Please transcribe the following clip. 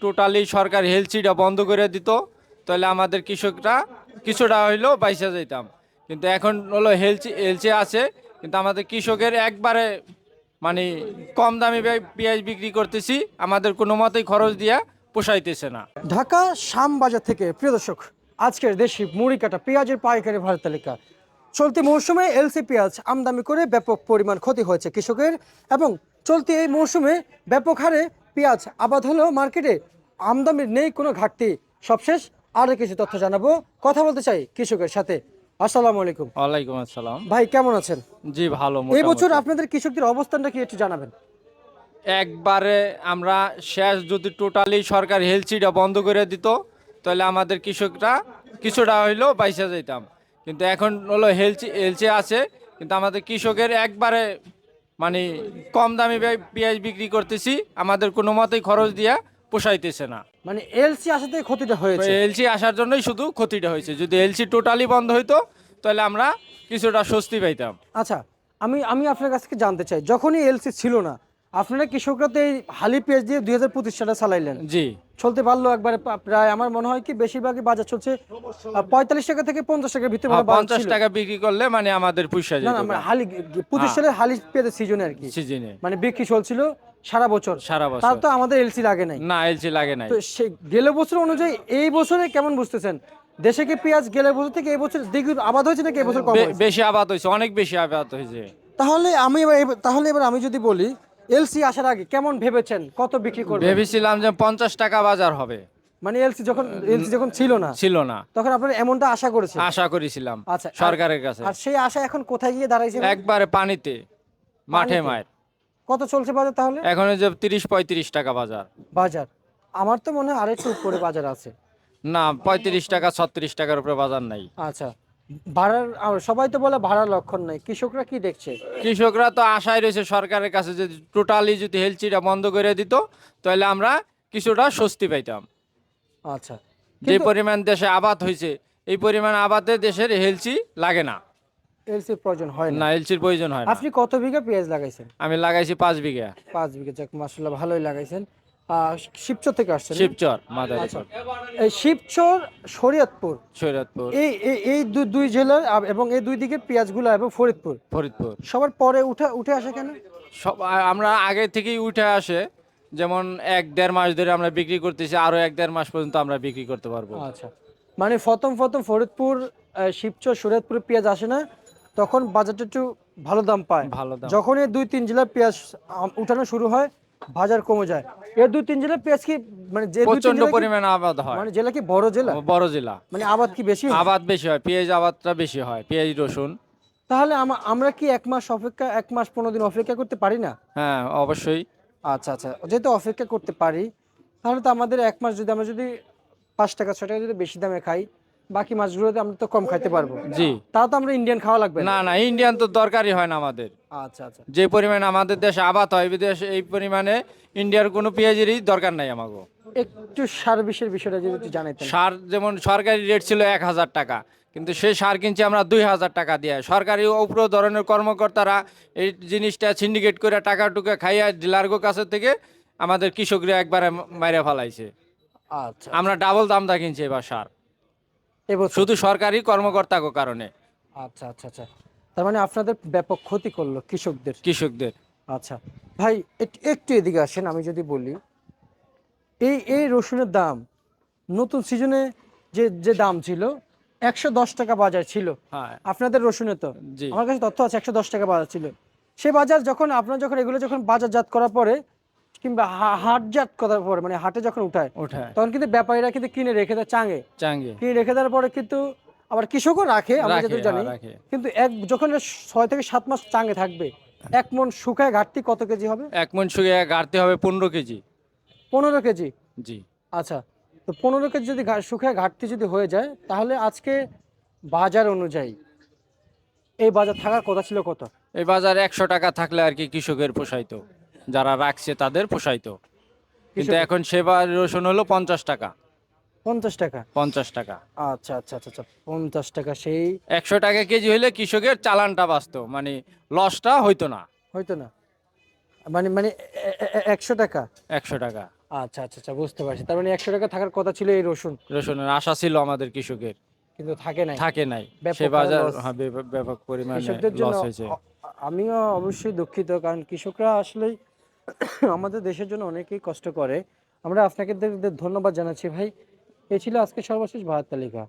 Totally সরকার হেলথিটা বন্ধ করে দিত, তাহলে আমাদের কৃষকরা কিছুটা হইলেও বাইসা যেতাম। কিন্তু এখন হলো হেলচি আছে, কিন্তু আমাদের কৃষকের একবারে মানে কম দামে পেঁয়াজ বিক্রি করতেছি, আমাদের কোনো মতেই খরচ দিয়া পোষাইতেছে না। ঢাকা শ্যামবাজার থেকে প্রিয় দর্শক, আজকের দেশি মুড়ি কাটা পেঁয়াজের পাইকারি ভাড়া তালিকা। চলতি মৌসুমে এলসি পেঁয়াজ আমদানি করে ব্যাপক পরিমাণ ক্ষতি হয়েছে কৃষকের, এবং চলতি এই মৌসুমে ব্যাপক হারে পেঁয়াজ আবাদ হলেও মার্কেটে আমদানির নেই কোনো ঘাটতি। সবশেষ আরও কিছু তথ্য জানাবো, কথা বলতে চাই কৃষকের সাথে। আসসালামু আলাইকুম ওয়ালাইকুম আসসালাম। ভাই, কেমন আছেন? জি ভালো। এই বছর মোটামুটি আপনাদের কৃষকদের অবস্থানটা কি একটু জানাবেন? একবারে আমরা শেষ যদি টোটালি সরকার হেলথিটা বন্ধ করে দিত, তাহলে আমাদের কৃষকরা কিছুটা হইলেও বাইসা যেতাম। কিন্তু এখন হলো হেলচি আছে, কিন্তু আমাদের কৃষকের একবারে মানে কম দামে পেঁয়াজ বিক্রি করতেছি, আমাদের কোনো মতেই খরচ দিয়া পোষাইতেছে না। মানে এলসি আসাতে ক্ষতিটা হয়েছে। এলসি আসার জন্যই শুধু ক্ষতিটা হয়েছে। যদি এলসি টোটালি বন্ধ হইতো, তাহলে আমরা কিছুটা স্বস্তি পাইতাম। আচ্ছা, আমি আমি আপনার কাছ থেকে জানতে চাই, যখনই এলসি ছিল না আপনারা কৃষকরা তো এই হালি পেঁয়াজ দিয়ে 2025 সালে চালাইলেন, জি চলতে পারলো একবারে প্রায় আমার মনে হয় কি বেশিরভাগই বাজার চলছে 45 টাকা থেকে 50 টাকার ভিতরে মনে হয় বাজার 50 ছিল। টাকা বিক্রি করলে মানে আমাদের পয়সা না যেত না, মানে হালি 25 সালে হালি পেঁয়াজের সিজনে আর কি, সিজনে মানে বিক্রি চলছিল সারা বছর। সারা বছর। তার তো আমাদের এলসি লাগে নাই। না, এলসি লাগে নাই। তো সে গেলে বছর অনুযায়ী এই বছরে কেমন বুঝতেছেন? দেশে কি পেঁয়াজ গেলে বছর থেকে এই বছর দ্বিগুণ আবাদ হয়েছে নাকি এই বছর কম হয়েছে? বেশি আবাদ হয়েছে, অনেক বেশি আবাদ হয়েছে। তাহলে এবার আমি যদি বলি, এলসি আসার আগে কেমন ভেবেছেন কত বিক্রি করবেন? ভেবেছিলাম যে 50 টাকা বাজার হবে। মানে এলসি যখন ছিল না ছিল না, তখন আপনারা এমনটা আশা করেছেন? আশা করেছিলাম আচ্ছা, সরকারের কাছে। আর সেই আশা এখন কোথায় গিয়ে দাঁড়াইছে? একবারে পানিতে, মাঠে পানিতে? মায়ের। কত চলছে বাজার তাহলে? এখন ওই যে 30-35 টাকা বাজার। বাজার আমার তো মনে হয় আরেকটু উপরে বাজার আছে। না, 35 টাকা 36 টাকার উপরে বাজার নাই। আচ্ছা, আর সবাই তো বলে ভাড়ার লক্ষণ নাই, কৃষকরা কি দেখছে? কৃষকরা তো আশায় রয়েছে সরকারের কাছে, যে টোটালি যদি হেলথিটা বন্ধ করে দিত, তাহলে আমরা কিছুটা স্বস্তি পাইতাম। আচ্ছা, যে পরিমাণ দেশে আবাদ হয়েছে, এই পরিমাণ আবাদে দেশের হেলথি লাগে না। এলসির প্রয়োজন হয় না। না, হেলথির প্রয়োজন হয় না। আপনি কত বিঘা পেঁয়াজ লাগাইছেন? আমি লাগাইছি 5 বিঘা। 5 বিঘা, যাক মাশাআল্লাহ ভালোই লাগাইছেন। শিবচর থেকে আসছেন না? শিবচর, মাদারীপুর, এই শিবচর, শরীয়তপুর, শরীয়তপুর, এই এই এই দুই জেলার এবং এই দুই দিকের পেঁয়াজগুলো এবং ফরিদপুর ফরিদপুর সবার পরে উঠে আসে কেন? সব আমরা আগে থেকেই উঠে আসে। যেমন 1-1.5 মাস ধরে আমরা বিক্রি করতেছি, আরো 1-1.5 মাস পর্যন্ত আমরা বিক্রি করতে পারবো। আচ্ছা, মানে প্রথম ফরিদপুর, শিবচর, শরীয়তপুরে পেঁয়াজ আসে না, তখন বাজারটা একটু ভালো দাম পায়। ভালো দাম। যখন এই 2-3 জেলার পেঁয়াজ উঠানো শুরু হয়, বাজার কমে যায়। এই 2-3 জেলার পেঁয়াজ কি মানে যে 2-3 প্রচন্ড জেলা কি- পরিমাণে আবাদ হয়। মানে জেলা কি বড় জেলা? বড় জেলা, মানে আবাদ কি বেশি হয়? আবাদ বেশি হয়, পেঁয়াজ আবাদটা বেশি হয়, পেঁয়াজ রসুন। তাহলে আমরা কি 1 মাস 15 দিন অপেক্ষা করতে পারি না? হ্যাঁ, অবশ্যই। আচ্ছা আচ্ছা, যেহেতু অপেক্ষা করতে পারি, তাহলে তো আমাদের 1 মাস যদি আমরা যদি 5 টাকা 6 টাকা যদি বেশি দামে খাই, বাকি মাসগুলোতে আমরা তো কম খাইতে পারবো। জি। তাও তো আমরা ইন্ডিয়ান খাওয়া লাগবে না না, ইন্ডিয়ান তো দরকারই হয় না আমাদের। আচ্ছা আচ্ছা, যে পরিমাণে আমাদের দেশে আবাদ হয়, বিদেশ এই পরিমাণে ইন্ডিয়ার কোনো পেঁয়াজেরই দরকার নাই আমাকে। একটু সার বিষের বিষয়টা যদি একটু জানাইতেন। সার যেমন সরকারি রেট ছিল 1000 টাকা, কিন্তু সেই সার কিনছি আমরা 2000 টাকা দিয়ে। সরকারি উপর ধরনের কর্মকর্তারা এই জিনিসটা সিন্ডিকেট করে টাকা টুকা খাইয়া ডিলারগো কাছে থেকে আমাদের কৃষকরা একবারে মাইরে ফেলাইছে। আচ্ছা, আমরা ডাবল দামটা কিনছি এবার সার, এবছর। শুধু সরকারি কর্মকর্তাকে কারণে। আচ্ছা আচ্ছা আচ্ছা, তার মানে আপনাদের ব্যাপক ক্ষতি করলো কৃষকদের। আচ্ছা ভাই, একটু এদিকে আসেন, আমি যদি বলি এই রসুনের দাম নতুন সিজনে যে যে দাম ছিল 110 টাকা বাজার ছিল হ্যাঁ। আপনাদের রসুনে, তো জি। আমার কাছে তথ্য আছে 110 টাকা বাজার ছিল। সে বাজার যখন এগুলো যখন বাজারজাত করার পরে কিংবা হাটজাত করার পরে, মানে হাটে যখন উঠায়, তখন কিন্তু ব্যাপারীরা কিন্তু কিনে রেখে দেয় চাঙে। কিনে রেখে দেওয়ার পরে কিন্তু আবার কৃষকও রাখে, আমরা যেটা জানি। কিন্তু যখন 6 থেকে 7 মাস চাঙে থাকবে, 1 মণ শুকায় ঘাটতি কত কেজি হবে? 1 মণ শুকিয়ে ঘাটতি হবে 15 কেজি। 15 কেজি? জি। আচ্ছা, তো 15 কেজি যদি শুকায় ঘাটতি যদি হয়ে যায়, তাহলে আজকে বাজার অনুযায়ী এই বাজার থাকার কথা ছিল কত? এই বাজারে 100 টাকা থাকলে আর কি কৃষকের পোষাইতো, যারা রাখছে তাদের পোষাইতো। কিন্তু এখন সেবার রসুন হলো 50 টাকা। 50 টাকা? 50 টাকা। আচ্ছা আচ্ছা আচ্ছা আচ্ছা, 50 টাকা। সেই 100 টাকা কেজি হইলে কৃষকের চালানটা বাঁচতো, মানে লসটা হইতো না। হয়তো না, মানে 100 টাকা? 100 টাকা। আচ্ছা আচ্ছা আচ্ছা, বুঝতে পারছি। তার মানে 100 টাকা থাকার কথা ছিল এই রসুন, রসুনের আশা ছিল আমাদের কৃষকের, কিন্তু থাকে নাই। থাকে নাই। সে ব্যাপক হারে বাজার লস। হ্যাঁ, ব্যাপক পরিমাণে কৃষকদের জন্য লস হয়েছে। আমিও অবশ্যই দুঃখিত, কারণ কৃষকরা আসলেই আমাদের দেশের জন্য অনেকেই কষ্ট করে। আমরা আপনাকে ধন্যবাদ জানাচ্ছি ভাই। এই ছিল আজকে সর্বশেষ ভারত তালিকা।